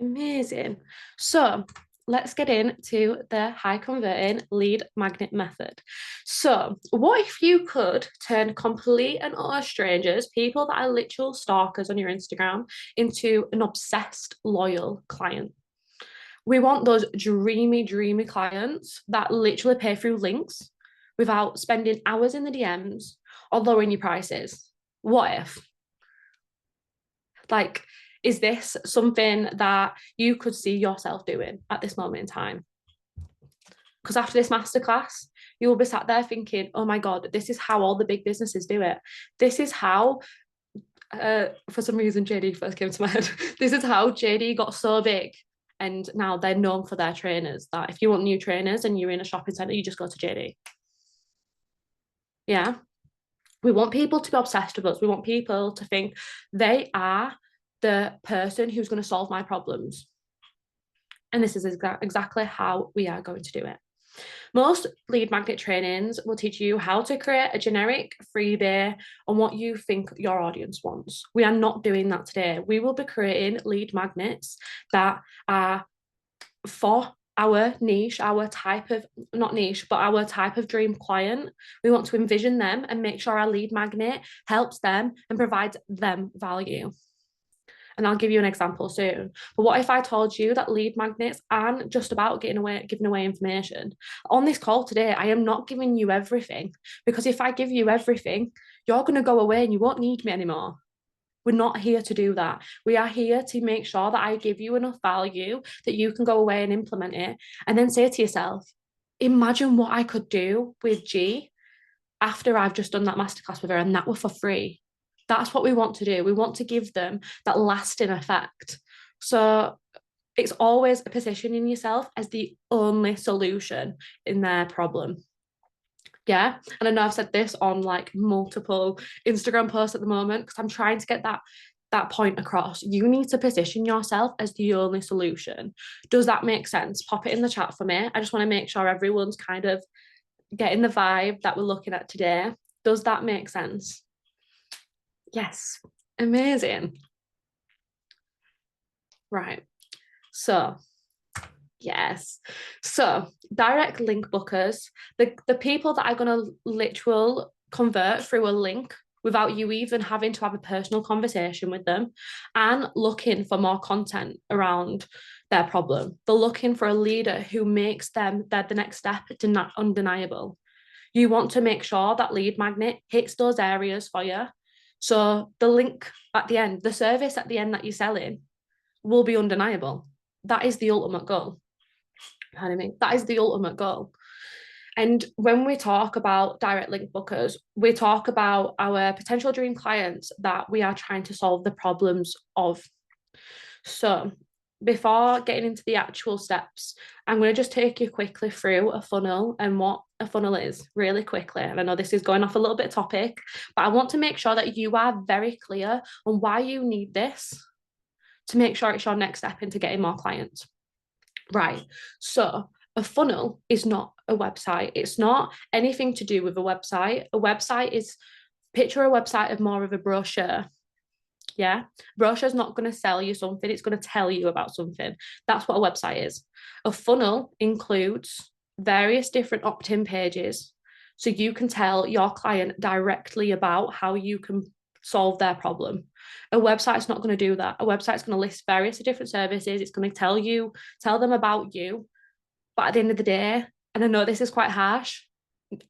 Amazing. So let's get into the high converting lead magnet method. So, what if you could turn complete and utter strangers, people that are literal stalkers on your Instagram, into an obsessed, loyal client? We want those dreamy, dreamy clients that literally pay through links without spending hours in the DMs or lowering your prices. What if? Like, is this something that you could see yourself doing at this moment in time? Because after this masterclass, you will be sat there thinking, oh my God, this is how all the big businesses do it. This is how, for some reason, JD first came to my head. This is how JD got so big. And now they're known for their trainers. That if you want new trainers and you're in a shopping centre, you just go to JD. Yeah. We want people to be obsessed with us. We want people to think they are the person who's going to solve my problems. And this is exactly how we are going to do it. Most lead magnet trainings will teach you how to create a generic freebie on what you think your audience wants. We are not doing that today. We will be creating lead magnets that are for our niche, our type of, not niche, but our type of dream client. We want to envision them and make sure our lead magnet helps them and provides them value. And I'll give you an example soon. But what if I told you that lead magnets aren't just about giving away information? On this call today, I am not giving you everything, because if I give you everything, you're going to go away and you won't need me anymore. We're not here to do that. We are here to make sure that I give you enough value that you can go away and implement it, and then say to yourself, imagine what I could do with G after I've just done that masterclass with her, and that were for free. That's what we want to do. We want to give them that lasting effect. So it's always positioning yourself as the only solution in their problem. Yeah. And I know I've said this on like multiple Instagram posts at the moment because I'm trying to get that point across. You need to position yourself as the only solution. Does that make sense? Pop it in the chat for me. I just want to make sure everyone's kind of getting the vibe that we're looking at today. Does that make sense? Yes. Amazing. Right. So, yes. So, direct link bookers, the people that are going to literally convert through a link without you even having to have a personal conversation with them and looking for more content around their problem. They're looking for a leader who makes them the next step undeniable. You want to make sure that lead magnet hits those areas for you. So the link at the end, the service at the end that you're selling will be undeniable. That is the ultimate goal. Pardon me. That is the ultimate goal. And when we talk about direct link bookers, we talk about our potential dream clients that we are trying to solve the problems of. So before getting into the actual steps, I'm going to just take you quickly through a funnel and what a funnel is really quickly. And I know this is going off a little bit topic, but I want to make sure that you are very clear on why you need this to make sure it's your next step into getting more clients. Right. So a funnel is not a website. It's not anything to do with a website. A website is, picture a website of more of a brochure. Yeah. Brochure is not going to sell you something. It's going to tell you about something. That's what a website is. A funnel includes various different opt-in pages. So you can tell your client directly about how you can solve their problem. A website's not going to do that. A website's going to list various different services. It's going to tell them about you. But at the end of the day, and I know this is quite harsh,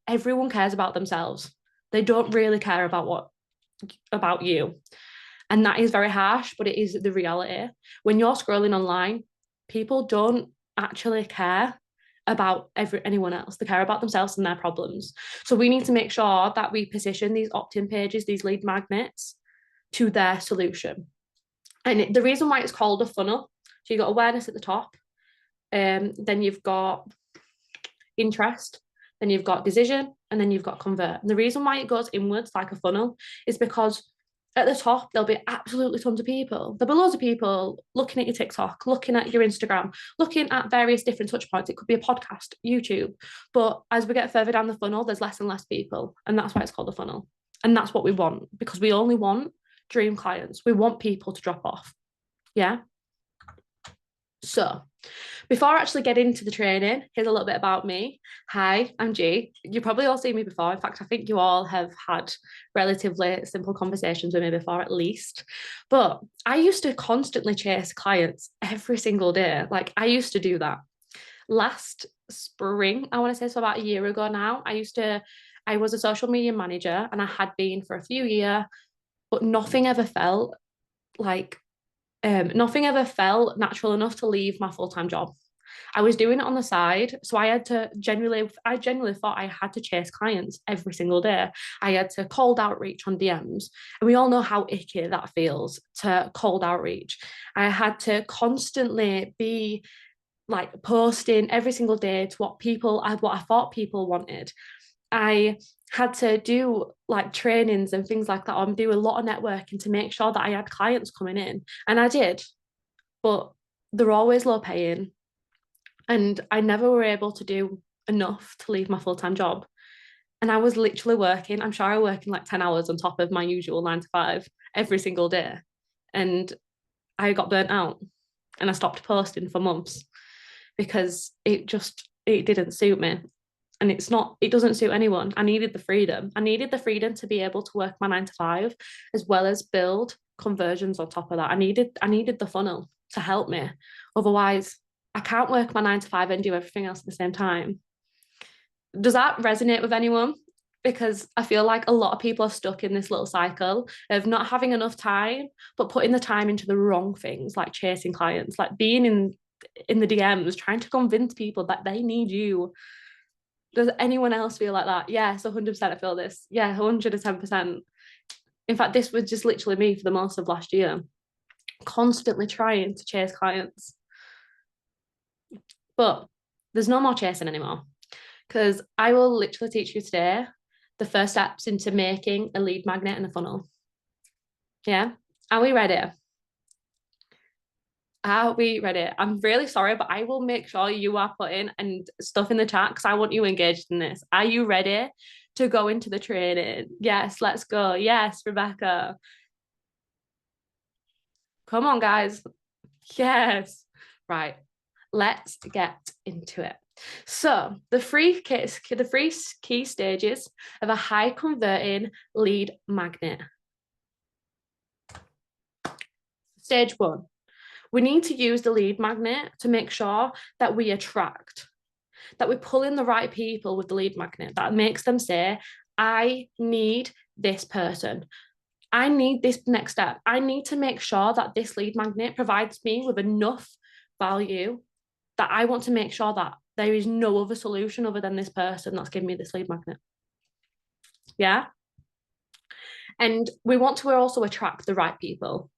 everyone cares about themselves. They don't really care about you. And that is very harsh, but it is the reality. When you're scrolling online, people don't actually care about anyone else. They care about themselves and their problems. So we need to make sure that we position these opt-in pages, these lead magnets, to their solution. And the reason why it's called a funnel, so you've got awareness at the top, then you've got interest, then you've got decision, and then you've got convert. And the reason why it goes inwards like a funnel is because at the top, there'll be absolutely tons of people. There'll be loads of people looking at your TikTok, looking at your Instagram, looking at various different touch points. It could be a podcast, YouTube. But as we get further down the funnel, there's less and less people. And that's why it's called a funnel. And that's what we want, because we only want dream clients. We want people to drop off. Yeah. So before I actually get into the training, here's a little bit about me. Hi, I'm G. You probably all seen me before. In fact, I think you all have had relatively simple conversations with me before, at least. But I used to constantly chase clients every single day. Like, I used to do that. Last spring, I want to say, so about a year ago now, I was a social media manager and I had been for a few years, but nothing ever felt natural enough to leave my full-time job. I was doing it on the side. So I genuinely thought I had to chase clients every single day. I had to cold outreach on DMs. And we all know how icky that feels to cold outreach. I had to constantly be like posting every single day to what I thought people wanted. I had to do like trainings and things like that, and do a lot of networking to make sure that I had clients coming in. And I did, but they're always low paying. And I never were able to do enough to leave my full-time job. And I was literally working, I'm sure I work in like 10 hours on top of my usual 9 to 5 every single day. And I got burnt out and I stopped posting for months because it didn't suit me. And it doesn't suit anyone. I needed the freedom. I needed the freedom to be able to work my 9 to 5 as well as build conversions on top of that. I needed the funnel to help me. Otherwise, I can't work my 9 to 5 and do everything else at the same time. Does that resonate with anyone? Because I feel like a lot of people are stuck in this little cycle of not having enough time, but putting the time into the wrong things, like chasing clients, like being in the DMs, trying to convince people that they need you. Does anyone else feel like that? Yes, 100% I feel this. Yeah, 110%. In fact, this was just literally me for the most of last year, constantly trying to chase clients. But there's no more chasing anymore, because I will literally teach you today the first steps into making a lead magnet and a funnel. Yeah? Are we ready? Are we ready? I'm really sorry, but I will make sure you are putting and stuff in the chat because I want you engaged in this. Are you ready to go into the training? Yes, let's go. Yes, Rebecca. Come on, guys. Yes. Right. Let's get into it. So the three key stages of a high converting lead magnet. Stage 1. We need to use the lead magnet to make sure that we pull in the right people with the lead magnet that makes them say, I need this person. I need this next step. I need to make sure that this lead magnet provides me with enough value that I want to make sure that there is no other solution other than this person that's giving me this lead magnet. Yeah. And we want to also attract the right people.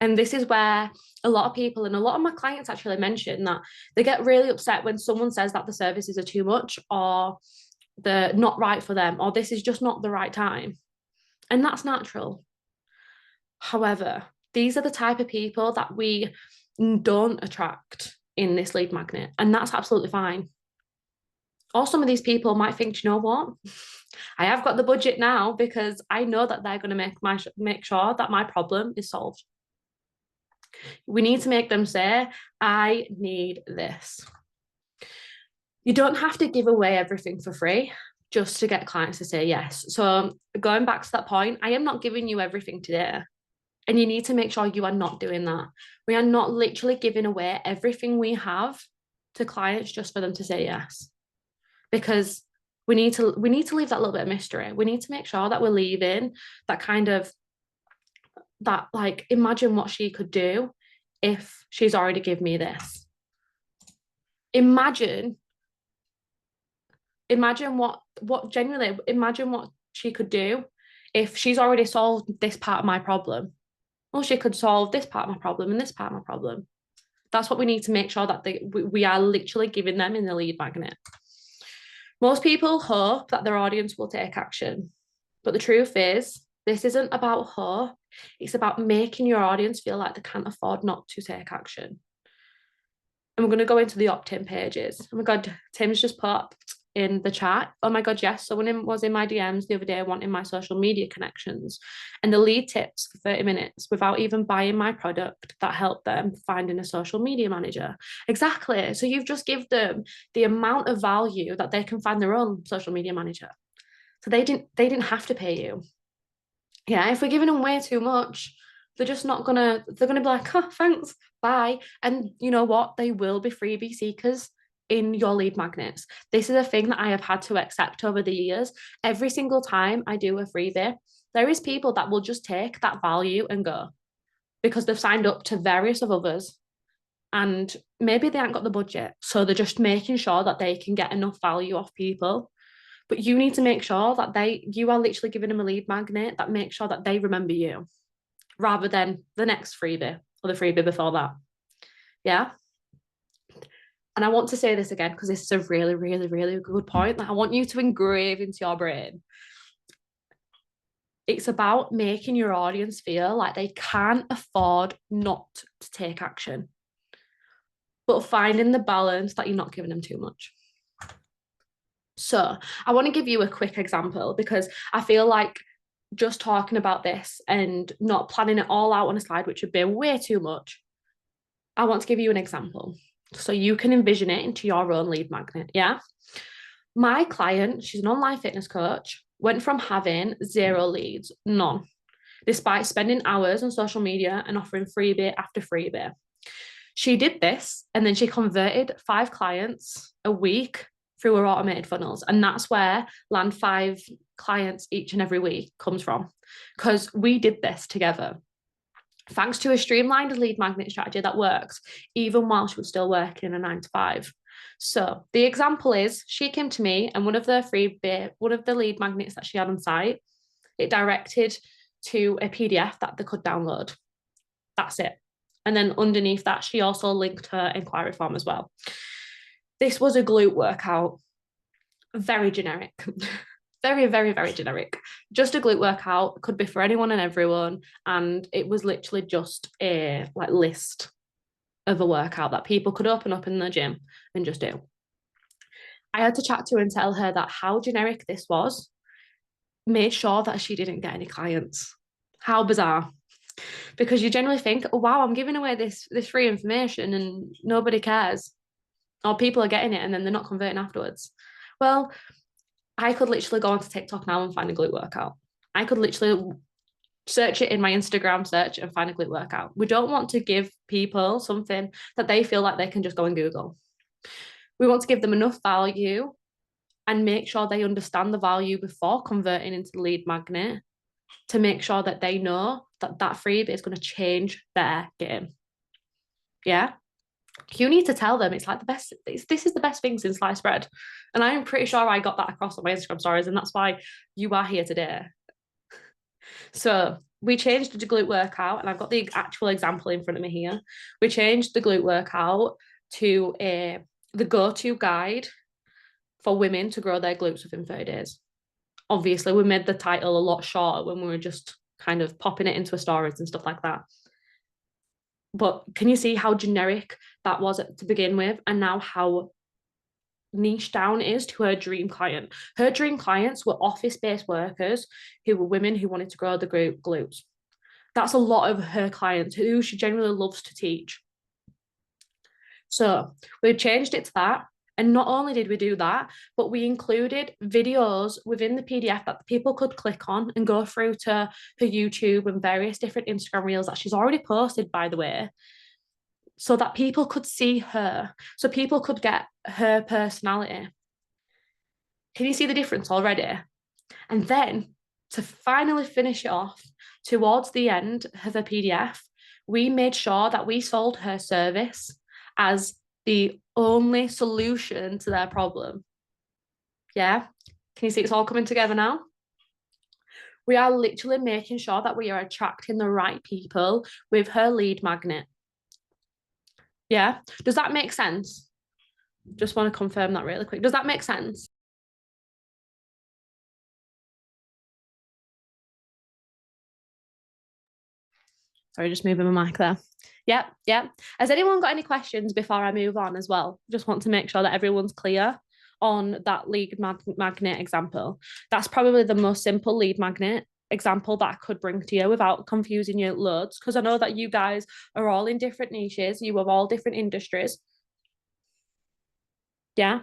And this is where a lot of people and a lot of my clients actually mention that they get really upset when someone says that the services are too much or they're not right for them or this is just not the right time. And that's natural. However, these are the type of people that we don't attract in this lead magnet, and that's absolutely fine. Or some of these people might think, you know what? I have got the budget now because I know that they're going to make sure that my problem is solved. We need to make them say, I need this. You don't have to give away everything for free just to get clients to say yes. So going back to that point, I am not giving you everything today. And you need to make sure you are not doing that. We are not literally giving away everything we have to clients just for them to say yes. Because we need to leave that little bit of mystery. We need to make sure that we're leaving that kind of that, like, imagine what she could do if she's already given me this. Imagine what she could do if she's already solved this part of my problem. Well, she could solve this part of my problem and this part of my problem. That's what we need to make sure that we are literally giving them in the lead magnet. Most people hope that their audience will take action. But the truth is, this isn't about hope. It's about making your audience feel like they can't afford not to take action. And we're going to go into the opt-in pages. Oh my God, Tim's just popped. in the chat. Oh my God, yes. Someone was in my DMs the other day wanting my social media connections and the lead tips for 30 minutes without even buying my product that helped them finding a social media manager. Exactly. So you've just given them the amount of value that they can find their own social media manager. So they didn't have to pay you. Yeah, if we're giving them way too much, they're gonna be like, oh, thanks, bye. And you know what? They will be freebie seekers in your lead magnets. This is a thing that I have had to accept over the years. Every single time I do a freebie, there is people that will just take that value and go because they've signed up to various of others and maybe they haven't got the budget. So they're just making sure that they can get enough value off people. But you need to make sure that you are literally giving them a lead magnet that makes sure that they remember you rather than the next freebie or the freebie before that. Yeah. And I want to say this again because this is a really, really, really good point that I want you to engrave into your brain. It's about making your audience feel like they can't afford not to take action, but finding the balance that you're not giving them too much. So I want to give you a quick example because I feel like just talking about this and not planning it all out on a slide, which would be way too much. I want to give you an example so you can envision it into your own lead magnet. Yeah. My client, she's an online fitness coach, went from having 0 leads, none, despite spending hours on social media and offering freebie after freebie. She did this and then she converted 5 clients a week through her automated funnels. And that's where land 5 clients each and every week comes from, because we did this together. Thanks to a streamlined lead magnet strategy that works, even while she was still working a 9 to 5. So the example is she came to me and one of the lead magnets that she had on site, it directed to a PDF that they could download. That's it. And then underneath that, she also linked her inquiry form as well. This was a glute workout, very generic. Very, very, very generic. Just a glute workout, could be for anyone and everyone. And it was literally just a list of a workout that people could open up in the gym and just do. I had to chat to her and tell her that how generic this was made sure that she didn't get any clients. How bizarre. Because you generally think, oh, wow, I'm giving away this free information and nobody cares. Or people are getting it and then they're not converting afterwards. Well, I could literally go onto TikTok now and find a glute workout. I could literally search it in my Instagram search and find a glute workout. We don't want to give people something that they feel like they can just go and Google. We want to give them enough value and make sure they understand the value before converting into the lead magnet to make sure that they know that that freebie is going to change their game. Yeah. You need to tell them it's like the best, this is the best thing since sliced bread. And I'm pretty sure I got that across on my Instagram stories, and that's why you are here today. So we changed the glute workout, and I've got the actual example in front of me here. We changed the glute workout to the go-to guide for women to grow their glutes within 30 days. Obviously, we made the title a lot shorter when we were just kind of popping it into stories and stuff like that. But can you see how generic that was to begin with, and now how niche down it is to her dream client? Her dream clients were office-based workers who were women who wanted to grow the glutes. That's a lot of her clients who she generally loves to teach. So we changed it to that. And not only did we do that, but we included videos within the PDF that people could click on and go through to her YouTube and various different Instagram reels that she's already posted, by the way, so that people could see her, so people could get her personality. Can you see the difference already? And then to finally finish it off, towards the end of the PDF, we made sure that we sold her service as the only solution to their problem. Yeah? Can you see it's all coming together now? We are literally making sure that we are attracting the right people with her lead magnet. Yeah? Does that make sense? Just want to confirm that really quick. Does that make sense? Sorry, just moving my mic there. Yep. Has anyone got any questions before I move on as well? Just want to make sure that everyone's clear on that lead magnet example. That's probably the most simple lead magnet example that I could bring to you without confusing you loads, because I know that you guys are all in different niches, you have all different industries. Yeah,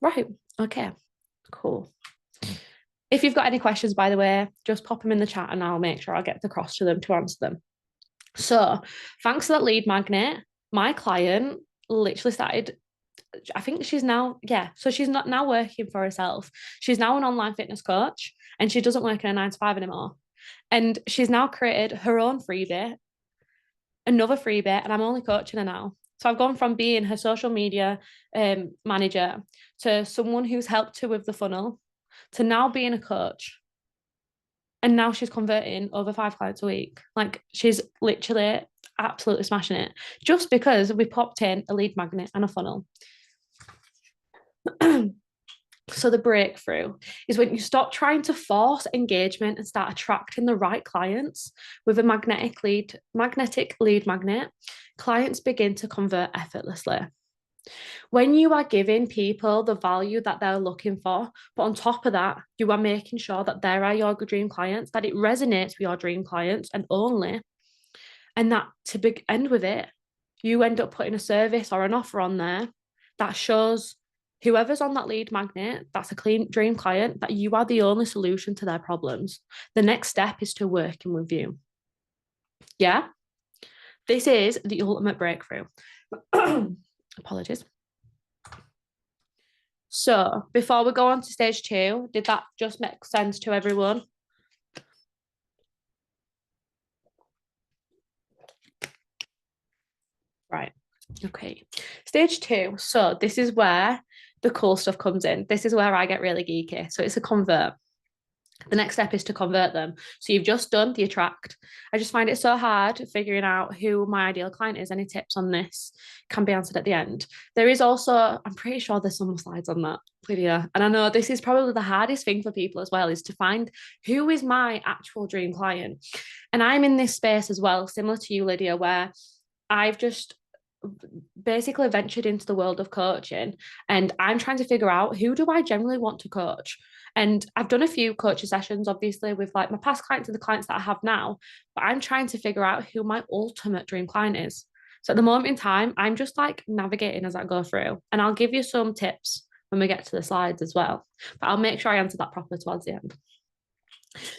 right. Okay, cool. If you've got any questions, by the way, just pop them in the chat and I'll make sure I get across to them to answer them. So thanks to that lead magnet, my client literally started, I think she's now, yeah, so she's not now working for herself. She's now an online fitness coach and she doesn't work in a 9 to 5 anymore. And she's now created her own freebie, another freebie, and I'm only coaching her now. So I've gone from being her social media manager to someone who's helped her with the funnel to now being a coach. And now she's converting over 5 clients a week. Like she's literally absolutely smashing it just because we popped in a lead magnet and a funnel. So the breakthrough is when you stop trying to force engagement and start attracting the right clients with a magnetic lead magnet, clients begin to convert effortlessly. When you are giving people the value that they're looking for, but on top of that, you are making sure that there are your dream clients, that it resonates with your dream clients and only, and that to end with it, you end up putting a service or an offer on there that shows whoever's on that lead magnet, that's a clean dream client, that you are the only solution to their problems. The next step is to working with you. Yeah? This is the ultimate breakthrough. Apologies. So before we go on to stage 2, did that just make sense to everyone? Right. Okay. Stage 2. So this is where the cool stuff comes in. This is where I get really geeky. So it's a convert. The next step is to convert them. So you've just done the attract. I just find it so hard figuring out who my ideal client is. Any tips on this can be answered at the end. There is also, I'm pretty sure there's some slides on that video. And I know this is probably the hardest thing for people as well, is to find who is my actual dream client. And I'm in this space as well, similar to you, Lydia, where I've just basically ventured into the world of coaching and I'm trying to figure out who do I generally want to coach. And I've done a few coaching sessions, obviously, with like my past clients and the clients that I have now, but I'm trying to figure out who my ultimate dream client is. So at the moment in time, I'm just like navigating as I go through, and I'll give you some tips when we get to the slides as well, but I'll make sure I answer that properly towards the end.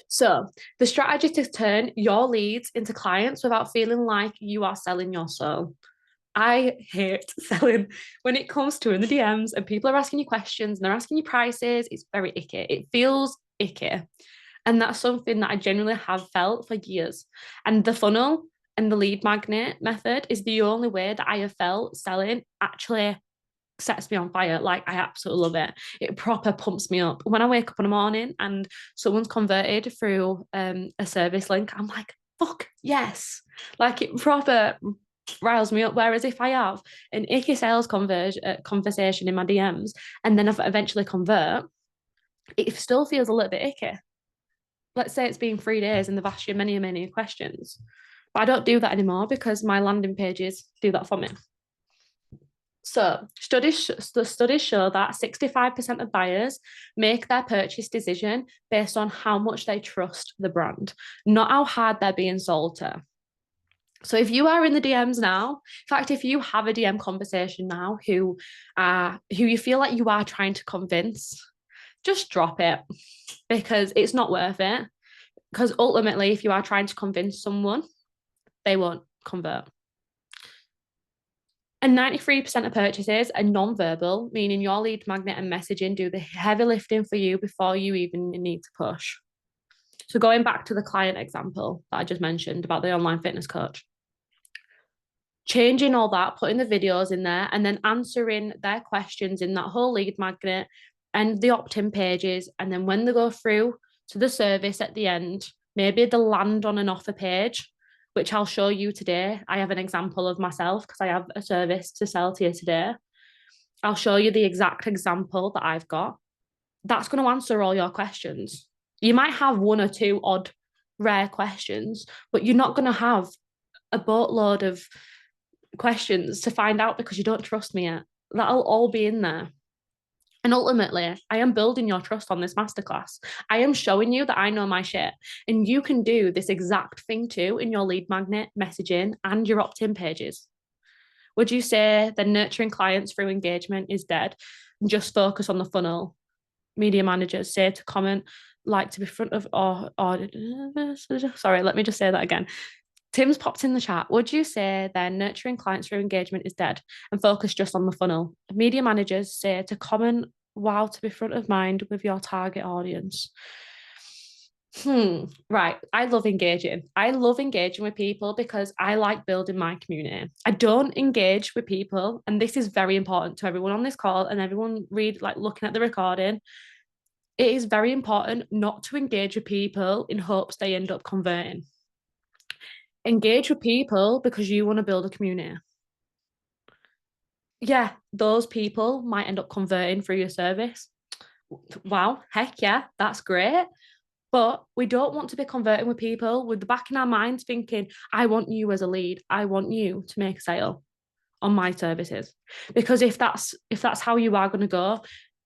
So the strategy to turn your leads into clients without feeling like you are selling your soul. I hate selling when it comes to in the DMs and people are asking you questions and they're asking you prices. It's very icky. It feels icky. And that's something that I genuinely have felt for years. And the funnel and the lead magnet method is the only way that I have felt selling actually sets me on fire. Like I absolutely love it. It proper pumps me up. When I wake up in the morning and someone's converted through a service link, I'm like, fuck yes. Like it proper riles me up. Whereas if I have an icky sales conversation in my DMs and then I eventually convert, it still feels a little bit icky. Let's say it's been 3 days and they've asked you many, many questions. But I don't do that anymore because my landing pages do that for me. So the studies show that 65% of buyers make their purchase decision based on how much they trust the brand, not how hard they're being sold to. So if you are in the DMs now, in fact, if you have a DM conversation now who you feel like you are trying to convince, just drop it because it's not worth it. Because ultimately, if you are trying to convince someone, they won't convert. And 93% of purchases are non-verbal, meaning your lead magnet and messaging do the heavy lifting for you before you even need to push. So going back to the client example that I just mentioned about the online fitness coach, changing all that, putting the videos in there, and then answering their questions in that whole lead magnet and the opt-in pages. And then when they go through to the service at the end, maybe they'll land on an offer page, which I'll show you today. I have an example of myself because I have a service to sell to you today. I'll show you the exact example that I've got. That's going to answer all your questions. You might have 1 or 2 odd, rare questions, but you're not going to have a boatload of questions to find out because you don't trust me yet. That'll all be in there. And ultimately, I am building your trust on this masterclass. I am showing you that I know my shit. And you can do this exact thing too in your lead magnet messaging and your opt-in pages. Would you say that nurturing clients through engagement is dead? And just focus on the funnel. Media managers say to comment, like to be front of, or sorry, let me just say that again. Tim's popped in the chat. Would you say then nurturing clients through engagement is dead and focus just on the funnel? Media managers say to comment wow to be front of mind with your target audience. Right. I love engaging. I love engaging with people because I like building my community. I don't engage with people, and this is very important to everyone on this call and everyone looking at the recording. It is very important not to engage with people in hopes they end up converting. Engage with people because you want to build a community. Yeah, those people might end up converting through your service. Wow, heck yeah, that's great. But we don't want to be converting with people with the back in our minds thinking, I want you as a lead. I want you to make a sale on my services. Because if that's how you are going to go,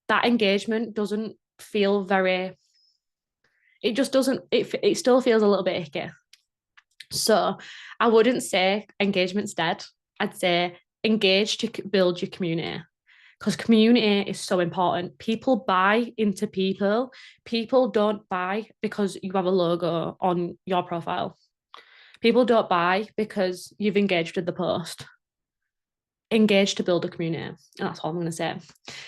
that engagement doesn't feel very, it just doesn't, it still feels a little bit icky. So I wouldn't say engagement's dead. I'd say engage to build your community because community is so important. People buy into people. People don't buy because you have a logo on your profile. People don't buy because you've engaged with the post. Engage to build a community. And that's all I'm going to say.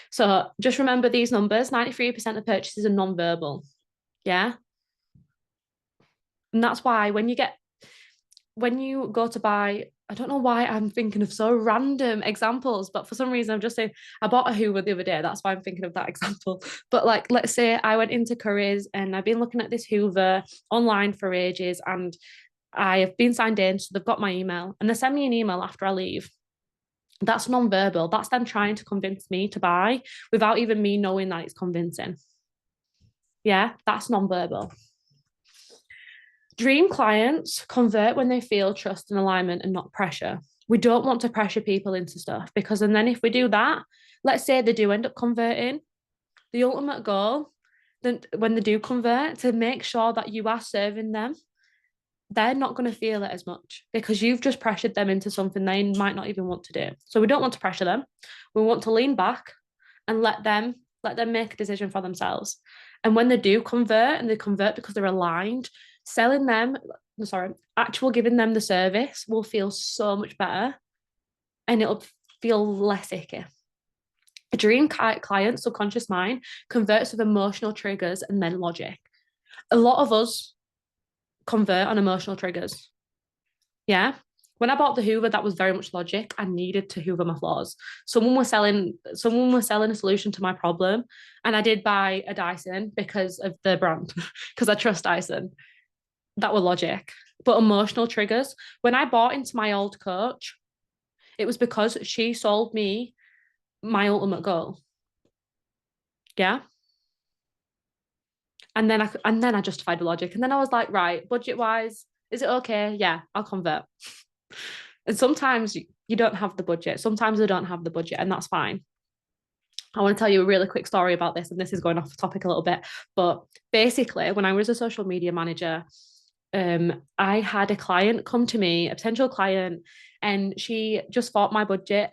So just remember these numbers. 93% of purchases are non-verbal. Yeah. And that's why when you go to buy, I don't know why I'm thinking of so random examples, but for some reason I'm just saying I bought a Hoover the other day. That's why I'm thinking of that example. But like, let's say I went into Curry's and I've been looking at this Hoover online for ages and I have been signed in, so they've got my email and they send me an email after I leave. That's non-verbal. That's them trying to convince me to buy without even me knowing that it's convincing. Yeah, that's non-verbal. Dream clients convert when they feel trust and alignment and not pressure. We don't want to pressure people into stuff because, and then if we do that, let's say they do end up converting, the ultimate goal, then when they do convert, to make sure that you are serving them, they're not going to feel it as much because you've just pressured them into something they might not even want to do. So we don't want to pressure them. We want to lean back and let them make a decision for themselves. And when they do convert and they convert because they're aligned, giving them the service will feel so much better and it'll feel less icky. A dream client, subconscious mind, converts with emotional triggers and then logic. A lot of us convert on emotional triggers. Yeah. When I bought the Hoover, that was very much logic. I needed to Hoover my floors. Someone was selling a solution to my problem. And I did buy a Dyson because of the brand, because I trust Dyson. That were logic. But emotional triggers. When I bought into my old coach, it was because she sold me my ultimate goal. Yeah. And then I justified the logic. And then I was like, right, budget wise, is it okay? Yeah, I'll convert. And sometimes you don't have the budget. Sometimes they don't have the budget, and that's fine. I want to tell you a really quick story about this, and this is going off topic a little bit. But basically, when I was a social media manager, I had a client come to me, a potential client, and she just thought my budget,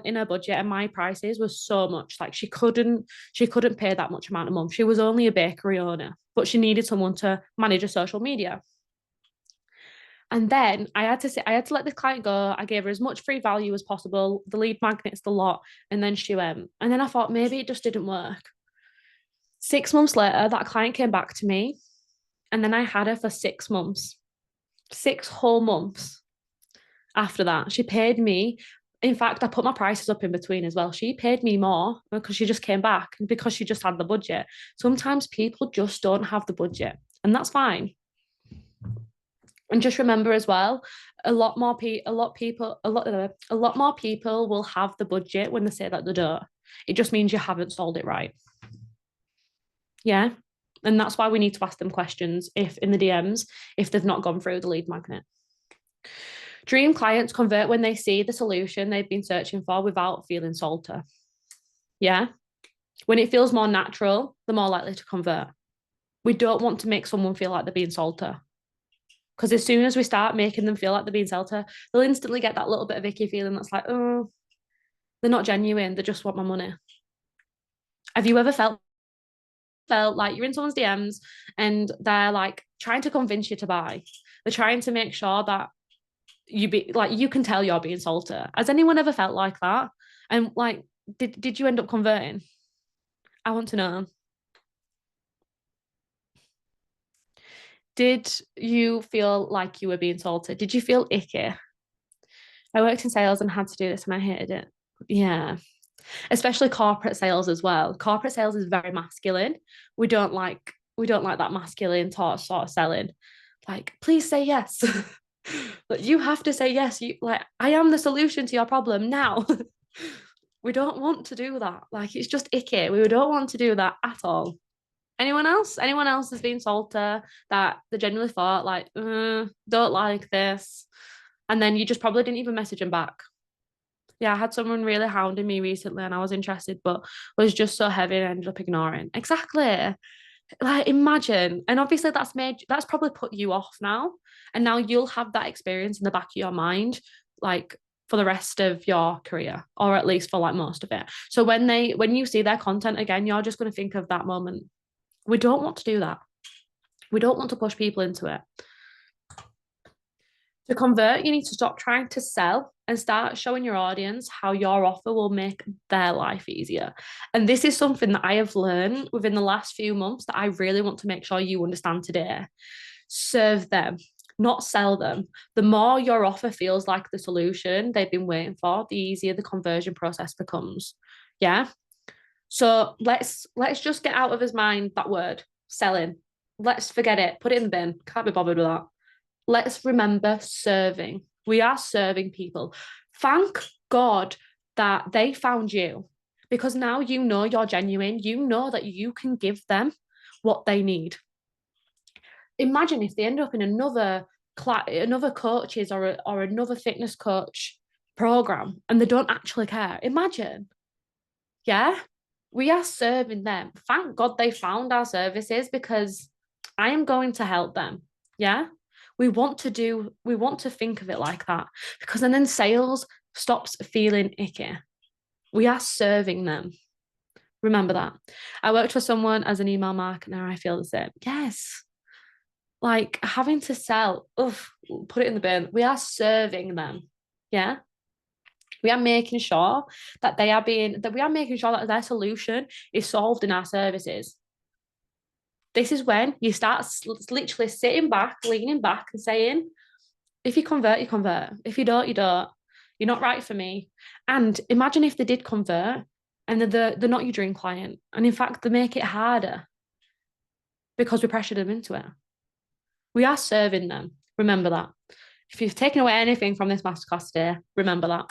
in her budget, and my prices was so much. Like she couldn't pay that much amount a month. She was only a bakery owner, but she needed someone to manage her social media. And then I had to let this client go. I gave her as much free value as possible, the lead magnets, the lot, and then she went. And then I thought maybe it just didn't work. 6 months later, that client came back to me, and then I had her for 6 months, 6 whole months. After that, she paid me. In fact, I put my prices up in between as well. She paid me more because she just came back and because she just had the budget. Sometimes people just don't have the budget, and that's fine. And just remember as well, a lot more people will have the budget when they say that they don't. It just means you haven't sold it right. Yeah. And that's why we need to ask them questions if in the DMs, if they've not gone through the lead magnet. Dream clients convert when they see the solution they've been searching for without feeling sold to. Yeah. When it feels more natural, they're more likely to convert. We don't want to make someone feel like they're being salty. Because as soon as we start making them feel like they're being salty, they'll instantly get that little bit of icky feeling that's like, oh, they're not genuine. They just want my money. Have you ever felt like you're in someone's DMs and they're like trying to convince you to buy? They're trying to make sure that you can tell you're being salty. Has anyone ever felt like that? And like, did you end up converting? I want to know. Did you feel like you were being salty? Did you feel icky? I worked in sales and had to do this and I hated it. Yeah. Especially corporate sales as well. Corporate sales is very masculine. We don't like that masculine sort of selling. Like, please say yes. Like, you have to say yes. You like, I am the solution to your problem now. We don't want to do that. Like, it's just icky. We don't want to do that at all. Anyone else? Anyone else has been salty that they genuinely thought like, don't like this, and then you just probably didn't even message them back. Yeah, I had someone really hounding me recently, and I was interested, but was just so heavy and ended up ignoring. Exactly. Like, imagine, and obviously that's probably put you off now, and now you'll have that experience in the back of your mind, like for the rest of your career, or at least for like most of it. So when you see their content again, you're just going to think of that moment. We don't want to do that. We don't want to push people into it. To convert, you need to stop trying to sell and start showing your audience how your offer will make their life easier. And this is something that I have learned within the last few months that I really want to make sure you understand today. Serve them, not sell them. The more your offer feels like the solution they've been waiting for, the easier the conversion process becomes. Yeah. So let's just get out of his mind that word, selling. Let's forget it. Put it in the bin. Can't be bothered with that. Let's remember serving. We are serving people. Thank God that they found you, because now you know you're genuine. You know that you can give them what they need. Imagine if they end up in another coaches or another fitness coach program and they don't actually care. Imagine. Yeah. We are serving them. Thank God they found our services, because I am going to help them. Yeah. We want to think of it like that, because then sales stops feeling icky. We are serving them. Remember that. I worked for someone as an email marketer. I feel the same. Yes. Like, having to sell, put it in the bin. We are serving them. Yeah. We are making sure that we are making sure that their solution is solved in our services. This is when you start literally sitting back, leaning back and saying, if you convert, you convert. If you don't, you don't. You're not right for me. And imagine if they did convert and they're not your dream client. And in fact, they make it harder because we pressured them into it. We are serving them. Remember that. If you've taken away anything from this masterclass today, remember that.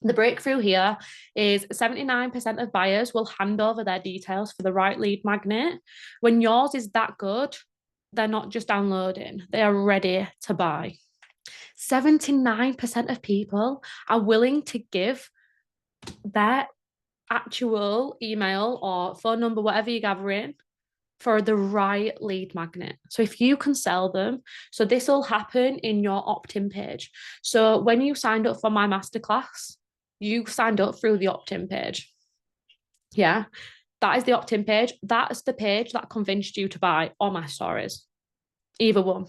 The breakthrough here is 79% of buyers will hand over their details for the right lead magnet. When yours is that good, they're not just downloading, they are ready to buy. 79% of people are willing to give their actual email or phone number, whatever you're gathering, for the right lead magnet. So if you can sell them, so this will happen in your opt-in page. So when you signed up for my masterclass, you signed up through the opt-in page. Yeah, that is the opt-in page. That's the page that convinced you to buy all my stories. Either one.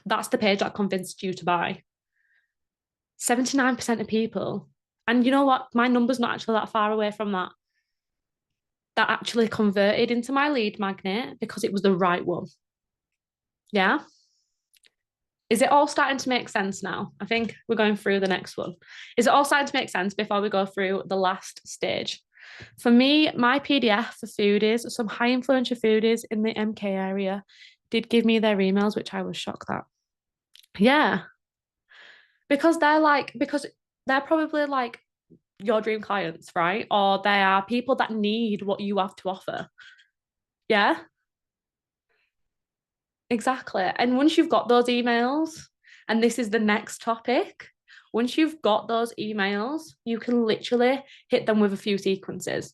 That's the page that convinced you to buy. 79% of people. And you know what? My number's not actually that far away from that. That actually converted into my lead magnet because it was the right one. Yeah. Is it all starting to make sense now? I think we're going through the next one. Is it all starting to make sense before we go through the last stage? For me, my PDF for foodies, some high influential foodies in the MK area, did give me their emails, which I was shocked at. Yeah. Because they're probably like your dream clients, right? Or they are people that need what you have to offer. Yeah. Exactly. And once you've got those emails, and this is the next topic, once you've got those emails, you can literally hit them with a few sequences.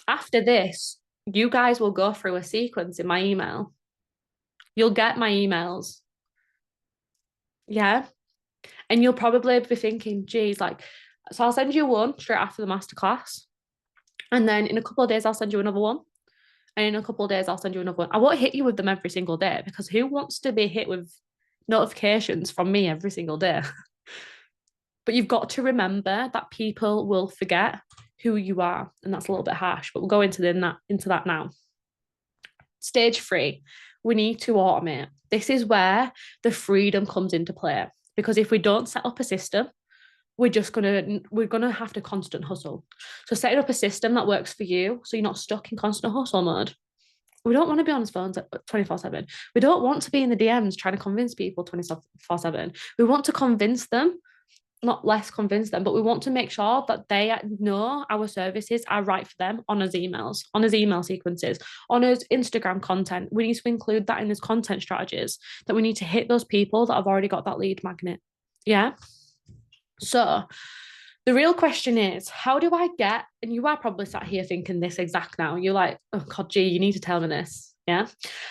After this, you guys will go through a sequence in my email. You'll get my emails. Yeah. And you'll probably be thinking, geez, like, so I'll send you one straight after the masterclass. And then in a couple of days, I'll send you another one. And in a couple of days, I'll send you another one. I won't hit you with them every single day because who wants to be hit with notifications from me every single day? But you've got to remember that people will forget who you are. And that's a little bit harsh, but we'll go into that now. Stage 3, we need to automate. This is where the freedom comes into play. Because if we don't set up a system, we're gonna have to constant hustle. So setting up a system that works for you so you're not stuck in constant hustle mode. We don't want to be on his phones 24/7. We don't want to be in the DMs trying to convince people 24/7. We want to convince them, not less convince them, but we want to make sure that they know our services are right for them on his emails, on his email sequences, on his Instagram content. We need to include that in his content strategies, that we need to hit those people that have already got that lead magnet. Yeah. So the real question is, how do I get, and you are probably sat here thinking this exact now, you're like, oh God, G, you need to tell me this. Yeah.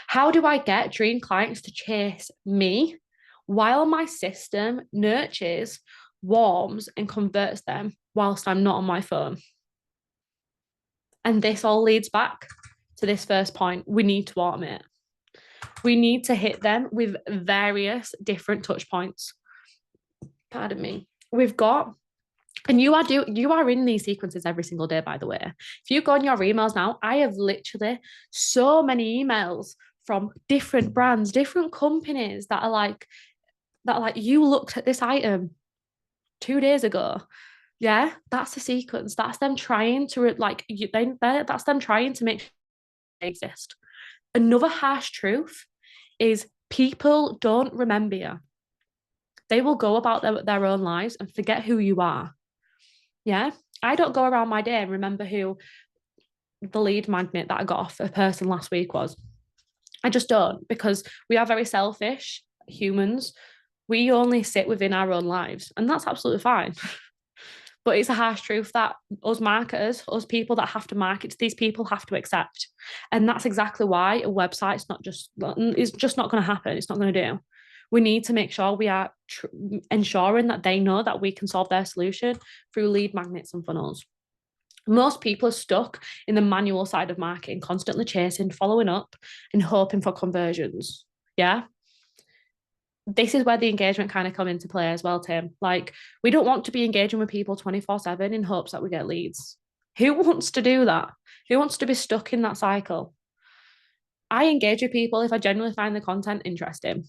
How do I get dream clients to chase me while my system nurtures, warms, and converts them whilst I'm not on my phone? And this all leads back to this first point. We need to automate. We need to hit them with various different touch points. Pardon me. We've got, and you are in these sequences every single day, by the way. If you go on your emails now, I have literally so many emails from different brands, different companies that are like, you looked at this item 2 days ago. Yeah, that's the sequence. That's them trying to that's them trying to make it exist. Another harsh truth is people don't remember you. They will go about their own lives and forget who you are. Yeah. I don't go around my day and remember who the lead magnet that I got off a person last week was. I just don't, because we are very selfish humans. We only sit within our own lives, and that's absolutely fine. But it's a harsh truth that us marketers, us people that have to market to these people, have to accept. And that's exactly why a website's it's just not going to happen. It's not going to do. We need to make sure we are ensuring that they know that we can solve their solution through lead magnets and funnels. Most people are stuck in the manual side of marketing, constantly chasing, following up, and hoping for conversions. Yeah. This is where the engagement kind of come into play as well, Tim. Like, we don't want to be engaging with people 24/7 in hopes that we get leads. Who wants to do that? Who wants to be stuck in that cycle? I engage with people if I genuinely find the content interesting.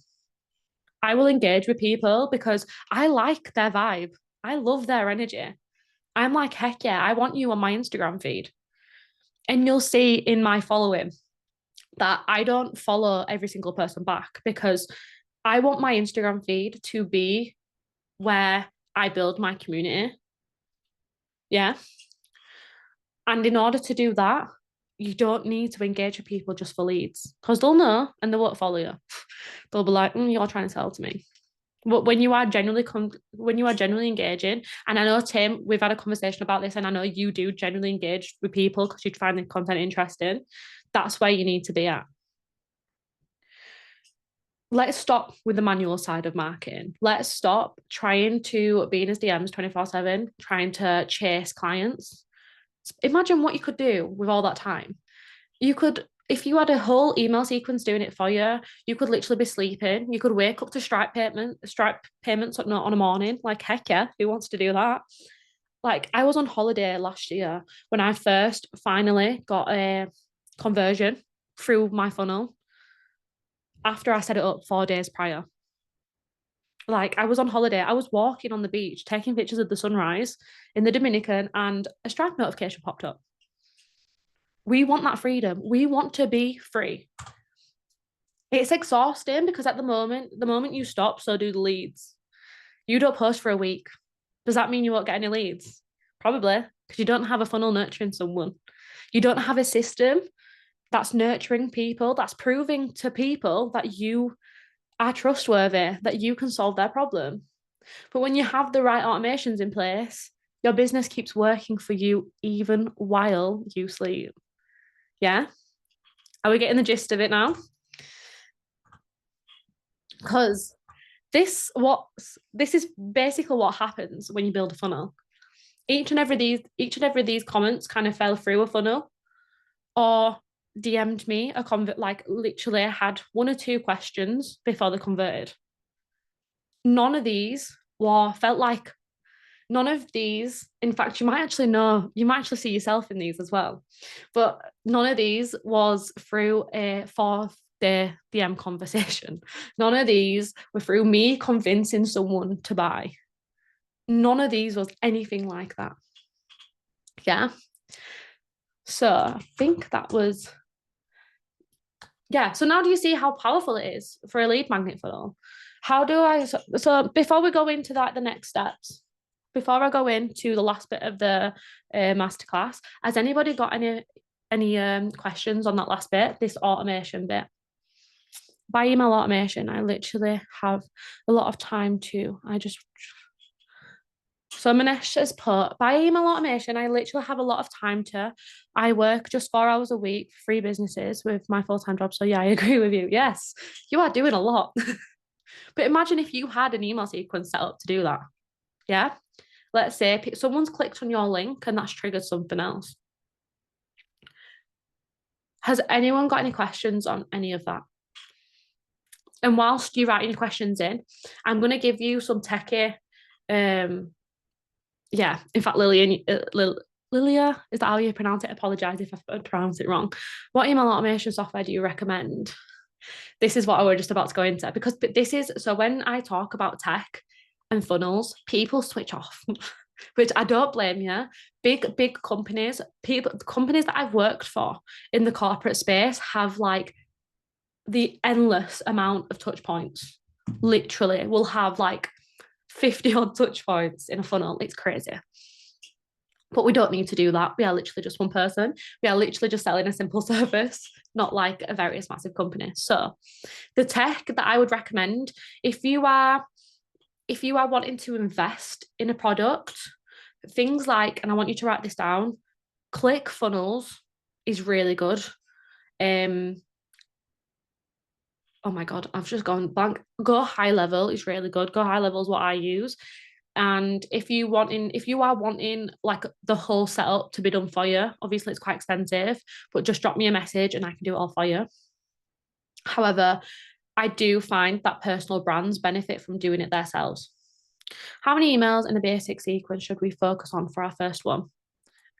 I will engage with people because I like their vibe. I love their energy. I'm like, heck yeah, I want you on my Instagram feed. And you'll see in my following that I don't follow every single person back, because I want my Instagram feed to be where I build my community. Yeah. And in order to do that, you don't need to engage with people just for leads, because they'll know and they won't follow you. They'll be like, you're trying to sell to me. But when you are genuinely engaging, and I know, Tim, we've had a conversation about this, and I know you do genuinely engage with people because you find the content interesting, that's where you need to be at. Let's stop with the manual side of marketing. Let's stop trying to be in his DMs 24/7, trying to chase clients. Imagine what you could do with all that time. You could, if you had a whole email sequence doing it for you, you could literally be sleeping. You could wake up to Stripe payments on a morning. Like, heck yeah, who wants to do that? Like, I was on holiday last year when I first finally got a conversion through my funnel after I set it up 4 days prior. Like, I was on holiday, I was walking on the beach, taking pictures of the sunrise in the Dominican, and a Stripe notification popped up. We want that freedom. We want to be free. It's exhausting because at the moment you stop, so do the leads. You don't post for a week. Does that mean you won't get any leads? Probably, because you don't have a funnel nurturing someone. You don't have a system that's nurturing people, that's proving to people that you are trustworthy, that you can solve their problem. But when you have the right automations in place, Your business keeps working for you even while you sleep. Yeah? Are we getting the gist of it now? Because this is basically what happens when you build a funnel. Each and every of these comments kind of fell through a funnel or DM'd me a convert, like literally I had 1 or 2 questions before they converted. None of these felt like none of these, in fact, you might actually see yourself in these as well. But none of these was through a 4-day DM conversation. None of these were through me convincing someone to buy. None of these was anything like that. Yeah. So I think that was, yeah. So now do you see how powerful it is for a lead magnet funnel? So before we go into the next steps, before I go into the last bit of the masterclass, has anybody got any questions on that last bit, this automation bit? By email automation, I literally have a lot of time to, so Manesh has put, by email automation, I literally have a lot of time to, I work just 4 hours a week, 3 businesses with my full-time job. So yeah, I agree with you. Yes, you are doing a lot. But imagine if you had an email sequence set up to do that. Yeah. Let's say someone's clicked on your link and that's triggered something else. Has anyone got any questions on any of that? And whilst you write your questions in, I'm going to give you some techie, yeah, in fact, Lilia, is that how you pronounce it? I apologise if I pronounce it wrong. What email automation software do you recommend? This is what I was just about to go into, because this is, so when I talk about tech and funnels, people switch off, which I don't blame you. Big companies, companies that I've worked for in the corporate space have like the endless amount of touch points. Literally, we'll have like 50 odd touch points in a funnel. It's crazy. But we don't need to do that. We are literally just one person. We are literally just selling a simple service, not like a various massive company. So the tech that I would recommend, if you are wanting to invest in a product, things like, and I want you to write this down, ClickFunnels is really good. Oh my God, I've just gone blank. Go High Level is really good. Go High Level is what I use. And if you are wanting like the whole setup to be done for you, obviously it's quite expensive, but just drop me a message and I can do it all for you. However, I do find that personal brands benefit from doing it themselves. How many emails in a basic sequence should we focus on for our first one?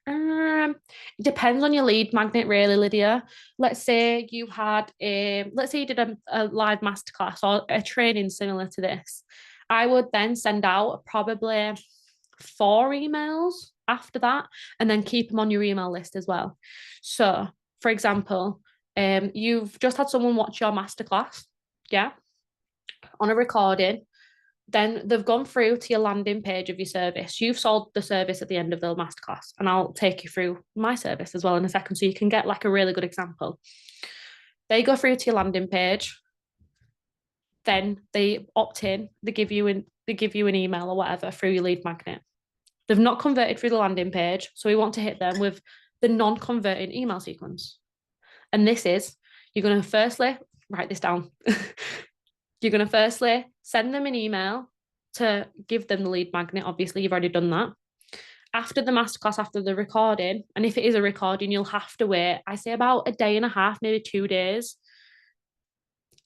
It depends on your lead magnet, really, Lydia. Let's say you did a live masterclass or a training similar to this. I would then send out probably 4 emails after that, and then keep them on your email list as well. So, for example, you've just had someone watch your masterclass, yeah, on a recording. Then they've gone through to your landing page of your service. You've sold the service at the end of the masterclass, and I'll take you through my service as well in a second, so you can get like a really good example. They go through to your landing page, then they opt in, they give you an email or whatever through your lead magnet. They've not converted through the landing page, so we want to hit them with the non-converting email sequence. And this is, you're going to firstly write this down. You're going to firstly send them an email to give them the lead magnet. Obviously, you've already done that. After the masterclass, after the recording, and if it is a recording, you'll have to wait, I say about a day and a half, maybe 2 days,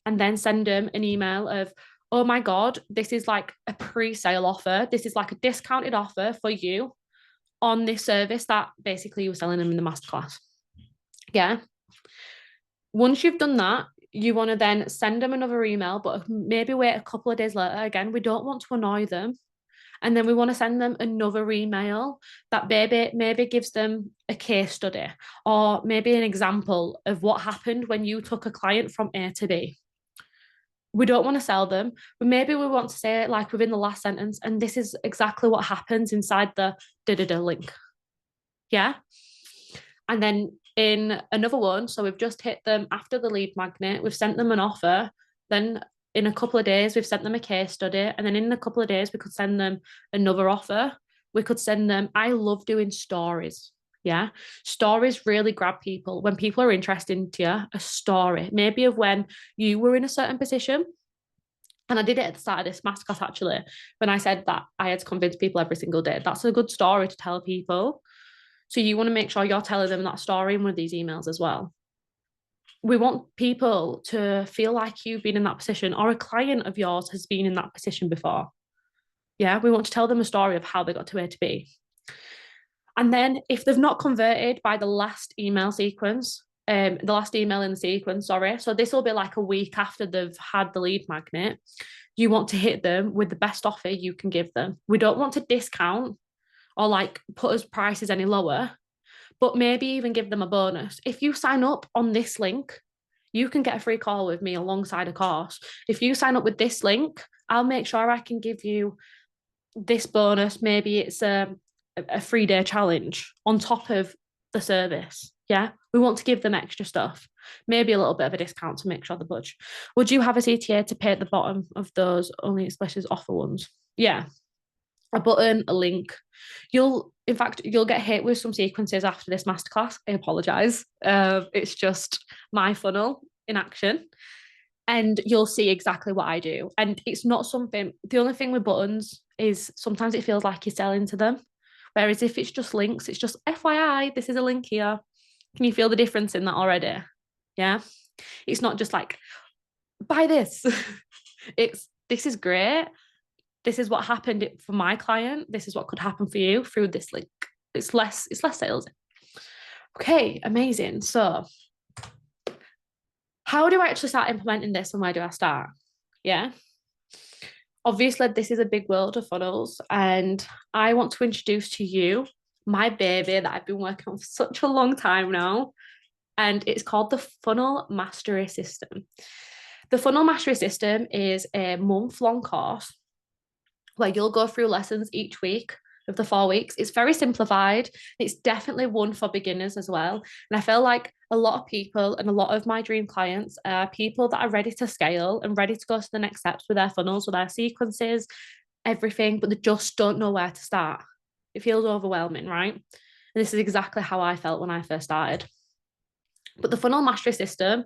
and then send them an email of, oh my God, this is like a pre-sale offer. This is like a discounted offer for you on this service that basically you were selling them in the masterclass. Yeah. Once you've done that, you want to then send them another email, but maybe wait a couple of days later. Again, we don't want to annoy them. And then we want to send them another email that maybe gives them a case study or maybe an example of what happened when you took a client from A to B. We don't want to sell them, but maybe we want to say it like within the last sentence, and this is exactly what happens inside the da-da-da link. Yeah. And then in another one, so we've just hit them after the lead magnet, we've sent them an offer, then in a couple of days we've sent them a case study, and then in a couple of days we could send them another offer. We could send them, I love doing stories. Yeah. Stories really grab people. When people are interested into you, a story, maybe of when you were in a certain position. And I did it at the start of this masterclass actually, when I said that I had to convince people every single day. That's a good story to tell people. So you want to make sure you're telling them that story in one of these emails as well. We want people to feel like you've been in that position, or a client of yours has been in that position before. Yeah, we want to tell them a story of how they got to A to B. And then if they've not converted by the last email sequence, the last email in the sequence, sorry. So this will be like a week after they've had the lead magnet. You want to hit them with the best offer you can give them. We don't want to discount or like put us prices any lower, but maybe even give them a bonus. If you sign up on this link, you can get a free call with me alongside a course. If you sign up with this link, I'll make sure I can give you this bonus. Maybe it's a 3-day challenge on top of the service. Yeah, we want to give them extra stuff, maybe a little bit of a discount to make sure they budge. Would you have a CTA to pay at the bottom of those only specials offer ones? Yeah, a button, a link. You'll get hit with some sequences after this masterclass. I apologize. It's just my funnel in action. And you'll see exactly what I do. And it's not something, the only thing with buttons is sometimes it feels like you're selling to them. Whereas if it's just links, it's just FYI, this is a link here. Can you feel the difference in that already? Yeah. It's not just like, buy this. This is great. This is what happened for my client. This is what could happen for you through this link. It's less sales. Okay, amazing. So how do I actually start implementing this, and where do I start? Yeah. Obviously, this is a big world of funnels, and I want to introduce to you my baby that I've been working on for such a long time now, and it's called the Funnel Mastery System. The Funnel Mastery System is a month-long course where you'll go through lessons each week of the 4 weeks. It's very simplified. It's definitely one for beginners as well. And I feel like a lot of people and a lot of my dream clients are people that are ready to scale and ready to go to the next steps with their funnels, with their sequences, everything, but they just don't know where to start. It feels overwhelming, right? And this is exactly how I felt when I first started. But the Funnel Mastery System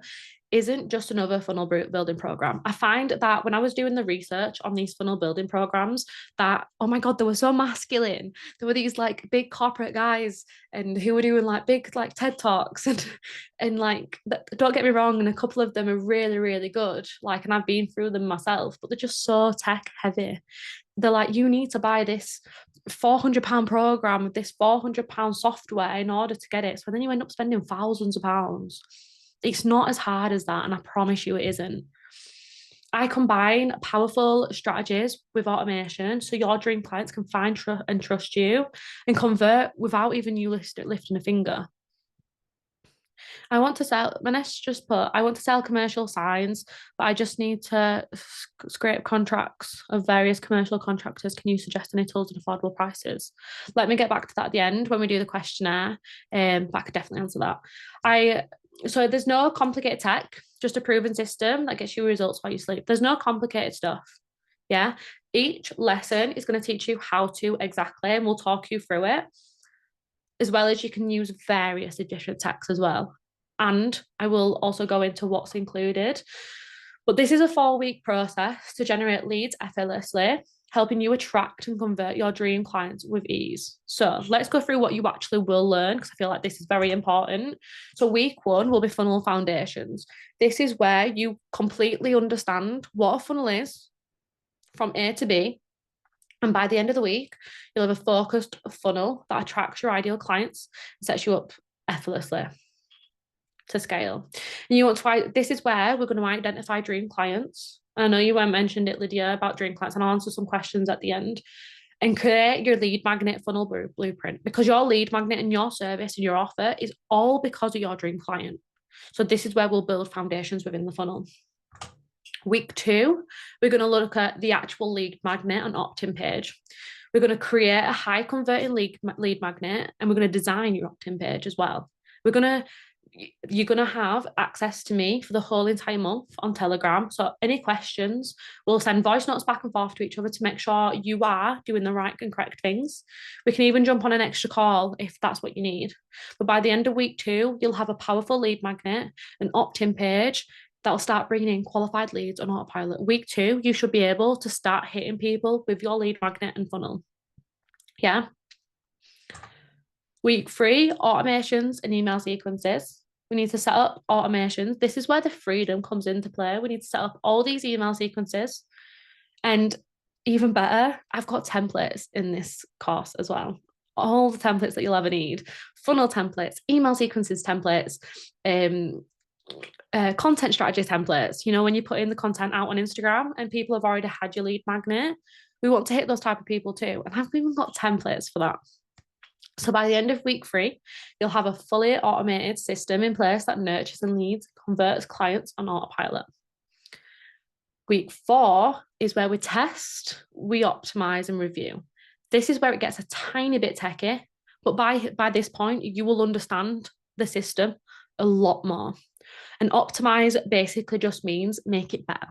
isn't just another funnel building program. I find that when I was doing the research on these funnel building programs, that, oh my God, they were so masculine. There were these like big corporate guys and who were doing like big like TED Talks and like, don't get me wrong, and a couple of them are really, really good. Like, and I've been through them myself, but they're just so tech heavy. They're like, you need to buy this £400 program with this £400 software in order to get it. So then you end up spending thousands of pounds. It's not as hard as that, and I promise you it isn't. I combine powerful strategies with automation so your dream clients can find and trust you and convert without even you lifting a finger. I want to sell, Vanessa just put, I want to sell commercial signs, but I just need to scrape contracts of various commercial contractors. Can you suggest any tools at affordable prices? Let me get back to that at the end when we do the questionnaire. But I could definitely answer that. So there's no complicated tech, just a proven system that gets you results while you sleep. There's no complicated stuff. Yeah. Each lesson is going to teach you how to exactly, and we'll talk you through it, as well as you can use various different techs as well. And I will also go into what's included. But this is a 4-week process to generate leads effortlessly, helping you attract and convert your dream clients with ease. So let's go through what you actually will learn, because I feel like this is very important. So week 1 will be funnel foundations. This is where you completely understand what a funnel is from A to B. And by the end of the week, you'll have a focused funnel that attracts your ideal clients and sets you up effortlessly to scale. And you want to, this is where we're going to identify dream clients. I know you mentioned it, Lydia, about dream clients, and I'll answer some questions at the end. And create your lead magnet funnel blueprint, because your lead magnet and your service and your offer is all because of your dream client. So this is where we'll build foundations within the funnel. Week 2, we're going to look at the actual lead magnet and opt-in page. We're going to create a high converting lead magnet, and we're going to design your opt-in page as well. We're going to you're going to have access to me for the whole entire month on Telegram. So any questions, we'll send voice notes back and forth to each other to make sure you are doing the right and correct things. We can even jump on an extra call if that's what you need. But by the end of week 2, you'll have a powerful lead magnet, an opt-in page that will start bringing in qualified leads on autopilot. Week 2, you should be able to start hitting people with your lead magnet and funnel. Yeah. Week 3, automations and email sequences. We need to set up automations. This is where the freedom comes into play. We need to set up all these email sequences. And even better, I've got templates in this course as well. All the templates that you'll ever need. Funnel templates, email sequences templates, content strategy templates. You know, when you put in the content out on Instagram and people have already had your lead magnet, we want to hit those type of people too. And I've even got templates for that. So by the end of week 3, you'll have a fully automated system in place that nurtures and leads, converts clients on autopilot. Week 4 is where we test, we optimize and review. This is where it gets a tiny bit techy, but by this point, you will understand the system a lot more. And optimize basically just means make it better.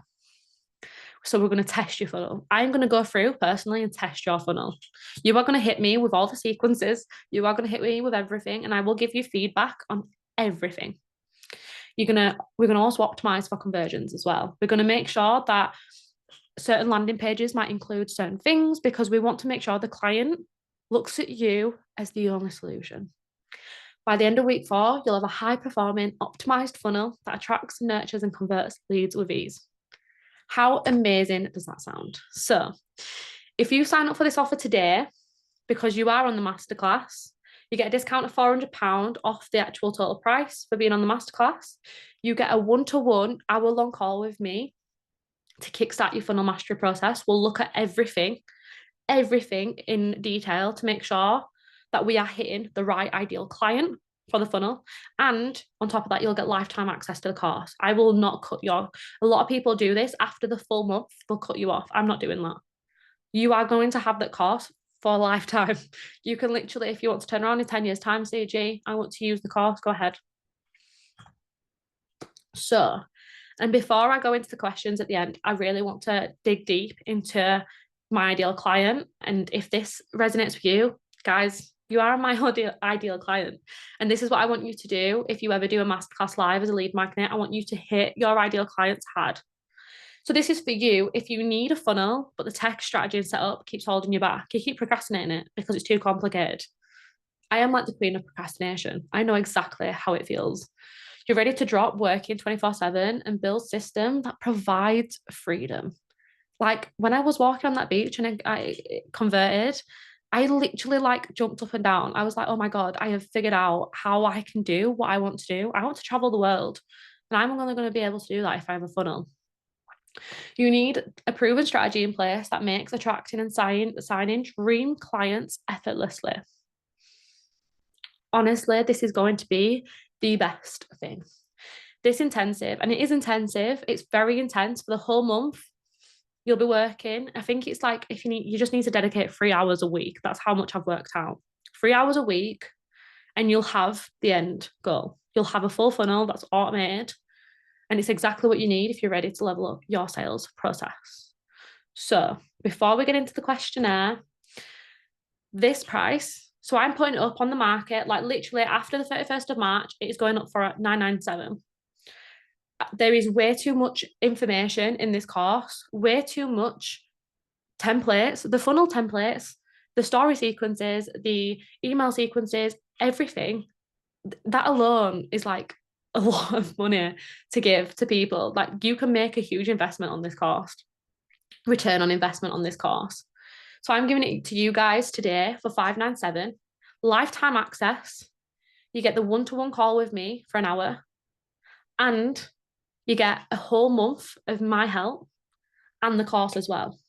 So we're going to test your funnel. I'm going to go through personally and test your funnel. You are going to hit me with all the sequences. You are going to hit me with everything, and I will give you feedback on everything. We're going to also optimize for conversions as well. We're going to make sure that certain landing pages might include certain things because we want to make sure the client looks at you as the only solution. By the end of week 4, you'll have a high-performing, optimized funnel that attracts, nurtures, and converts leads with ease. How amazing does that sound? So if you sign up for this offer today, because you are on the masterclass, you get a discount of £400 off the actual total price for being on the masterclass. You get a one-to-one hour-long call with me to kickstart your funnel mastery process. We'll look at everything in detail to make sure that we are hitting the right ideal client for the funnel. And on top of that, you'll get lifetime access to the course. I will not cut you off. A lot of people do this after the full month, they'll cut you off. I'm not doing that. You are going to have that course for a lifetime. You can literally, if you want to turn around in 10 years time, say, G, I want to use the course, go ahead. So, and before I go into the questions at the end, I really want to dig deep into my ideal client. And if this resonates with you, guys, you are my ideal client. And this is what I want you to do. If you ever do a masterclass live as a lead magnet, I want you to hit your ideal client's hard. So this is for you. If you need a funnel, but the tech strategy and setup keeps holding you back, you keep procrastinating it because it's too complicated. I am like the queen of procrastination. I know exactly how it feels. You're ready to drop working 24/7 and build a system that provides freedom. Like when I was walking on that beach and I converted, I literally like jumped up and down. I was like, oh my God, I have figured out how I can do what I want to do. I want to travel the world. And I'm only going to be able to do that if I have a funnel. You need a proven strategy in place that makes attracting and signing dream clients effortlessly. Honestly, this is going to be the best thing. This intensive, and it is intensive, it's very intense for the whole month. You'll be working. I think it's like if you just need to dedicate 3 hours a week. That's how much I've worked out. 3 hours a week, and you'll have the end goal. You'll have a full funnel that's automated, and it's exactly what you need if you're ready to level up your sales process. So before we get into the questionnaire, this price, so I'm putting it up on the market, like literally after the 31st of March, it is going up for $997. There is way too much information in this course, way too much templates, the funnel templates, the story sequences, the email sequences, everything. That alone is like a lot of money to give to people. Like you can make a huge investment on this course, return on investment on this course. So I'm giving it to you guys today for $597, lifetime access. You get the one-to-one call with me for an hour, and you get a whole month of my help and the course as well.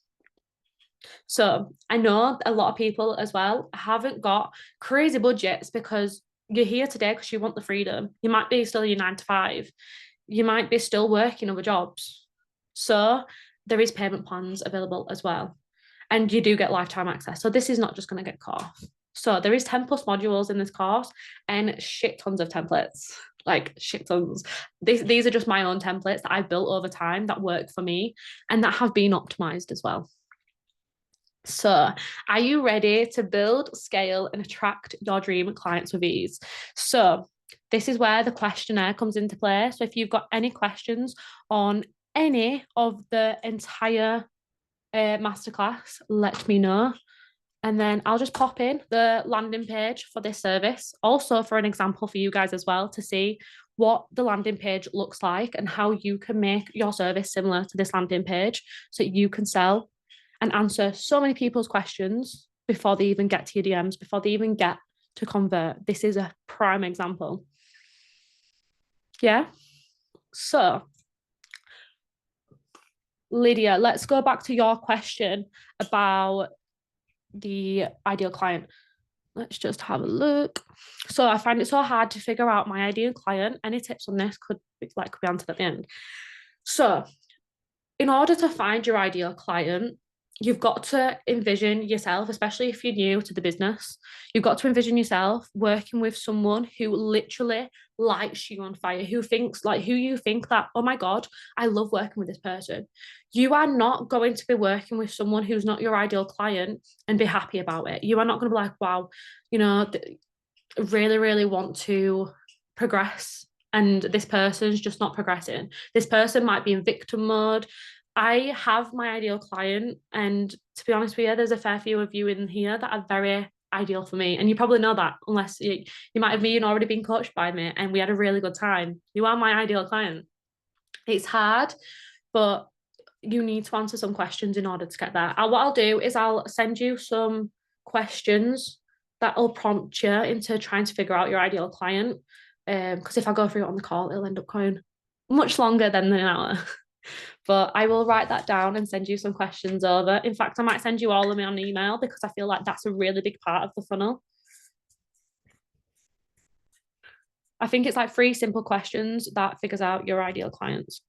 So I know a lot of people as well haven't got crazy budgets because you're here today because you want the freedom. You might be still your 9 to 5. You might be still working other jobs. So there is payment plans available as well. And you do get lifetime access. So this is not just going to get cut off. So there is 10 plus modules in this course and shit tons of templates. like shit tons. These are just my own templates that I've built over time that work for me and that have been optimized as well. So, are you ready to build, scale, and attract your dream clients with ease? So, this is where the questionnaire comes into play. So, if you've got any questions on any of the entire masterclass, let me know. And then I'll just pop in the landing page for this service, also for an example for you guys as well to see what the landing page looks like and how you can make your service similar to this landing page so you can sell and answer so many people's questions before they even get to your DMs, before they even get to convert. This is a prime example. Yeah. So, Lydia, let's go back to your question about the ideal client. Let's just have a look. So I find it so hard to figure out my ideal client. Any tips on this could be answered at the end. So in order to find your ideal client, you've got to envision yourself, especially if you're new to the business, you've got to envision yourself working with someone who literally lights you on fire, who you think that, oh my God, I love working with this person. You are not going to be working with someone who's not your ideal client and be happy about it. You are not going to be like, wow, really, really want to progress and this person's just not progressing. This person might be in victim mode. I have my ideal client, and to be honest with you, there's a fair few of you in here that are very ideal for me. And you probably know that, unless you might have been already been coached by me and we had a really good time. You are my ideal client. It's hard, but you need to answer some questions in order to get there. What I'll do is I'll send you some questions that will prompt you into trying to figure out your ideal client. Because if I go through it on the call, it'll end up going much longer than an hour. But I will write that down and send you some questions over. In fact, I might send you all of them on email because I feel like that's a really big part of the funnel. I think it's like 3 simple questions that figures out your ideal clients.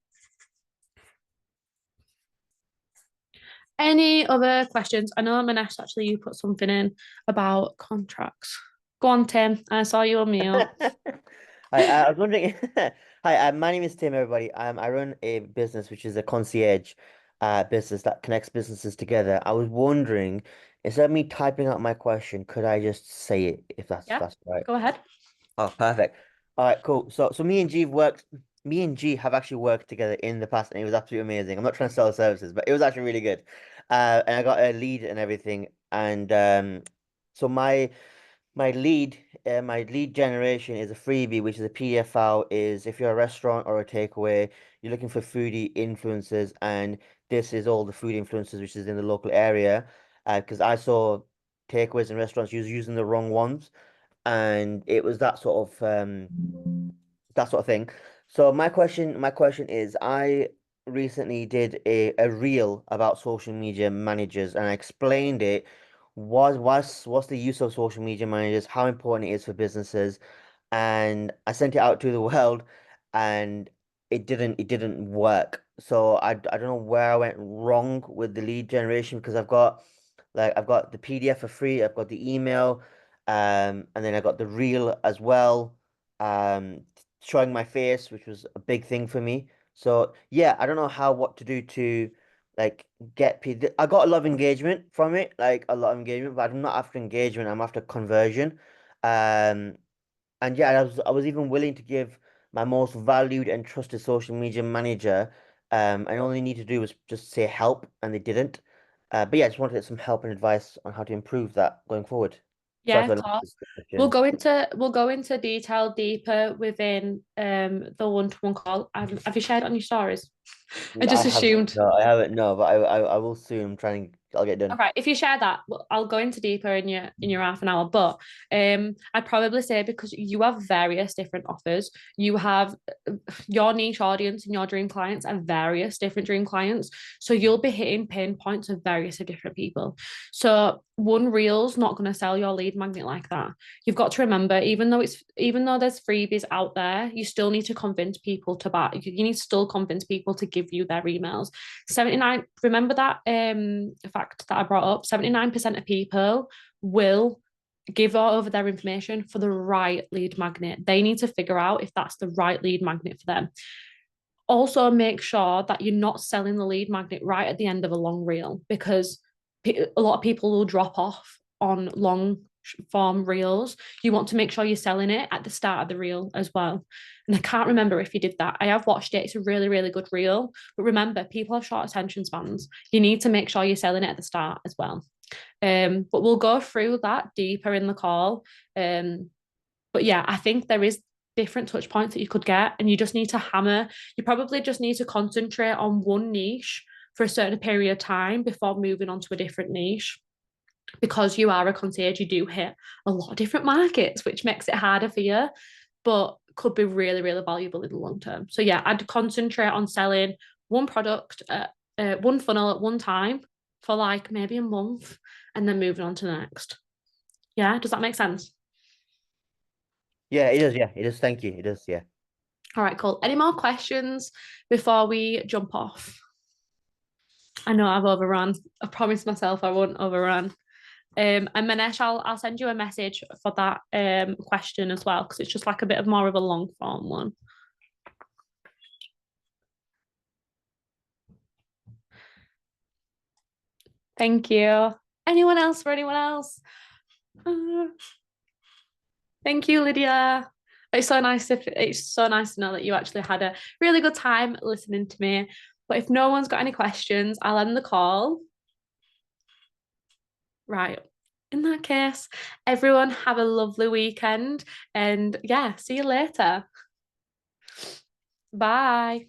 Any other questions? I know, Manesh, actually, you put something in about contracts. Go on, Tim. I saw you on mute. Hi, I was wondering. Hi, my name is Tim, everybody. I run a business which is a concierge business that connects businesses together. I was wondering, instead of me typing out my question, could I just say it if Yeah, that's right? go ahead. Oh, perfect. All right, cool. So me and G have actually worked together in the past, and it was absolutely amazing. I'm not trying to sell services, but it was actually really good. And I got a lead and everything. And so my lead generation is a freebie, which is a PDF file. Is if you're a restaurant or a takeaway, you're looking for foodie influencers, and this is all the food influencers which is in the local area. Because I saw takeaways and restaurants using the wrong ones, and it was that sort of thing. So my question is, I recently did a reel about social media managers, and I explained it. What's the use of social media managers, how important it is for businesses, and I sent it out to the world, and it didn't work. So I don't know where I went wrong with the lead generation, because I've got the PDF for free, I've got the email, and then I got the reel as well, um, showing my face, which was a big thing for me. So yeah, I don't know what to do to like get people. I got a lot of engagement from it, like a lot of engagement, but I'm not after engagement, I'm after conversion. Um, and yeah, I was even willing to give my most valued and trusted social media manager, and all they need to do was just say help, and they didn't. But yeah, I just wanted some help and advice on how to improve that going forward. Sorry Yeah, for of a long course. description. We'll go into detail deeper within the one-to-one call. Have you shared it on your stories? I I just haven't. assumed. No, I haven't. No, but I will soon. I'm trying. I'll get done. Okay, if you share that, I'll go into deeper in your half an hour. But I'd probably say because you have various different offers, you have your niche audience and your dream clients are various different dream clients. So you'll be hitting pain points of various different people. So one reel's not going to sell your lead magnet like that. You've got to remember, even though there's freebies out there, you still need to convince people to buy. You need to still convince people to give you their emails. 79, remember that fact that I brought up, 79% of people will give over their information for the right lead magnet. They need to figure out if that's the right lead magnet for them. Also, make sure that you're not selling the lead magnet right at the end of a long reel, because a lot of people will drop off on long form reels. You want to make sure you're selling it at the start of the reel as well. And I can't remember if you did that. I have watched it. It's a really, really good reel. But remember, people have short attention spans. You need to make sure you're selling it at the start as well. But we'll go through that deeper in the call. But yeah, I think there is different touch points that you could get, and you just need to hammer. You probably just need to concentrate on one niche for a certain period of time before moving on to a different niche. Because you are a concierge, you do hit a lot of different markets, which makes it harder for you, but could be really, really valuable in the long term. So yeah, I'd concentrate on selling one product, one funnel at one time for like maybe a month, and then moving on to the next. Yeah, does that make sense? Yeah, it does. Yeah, it does. Thank you. It does. Yeah. All right, cool. Any more questions before we jump off? I know I've overrun. I promised myself I won't overrun. And Manesh, I'll send you a message for that question as well, because it's just like a bit of more of a long form one. Thank you. Anyone else for anyone else? Thank you, Lydia. It's so nice to know that you actually had a really good time listening to me. But if no one's got any questions, I'll end the call. Right. In that case, everyone have a lovely weekend, and yeah, see you later. Bye.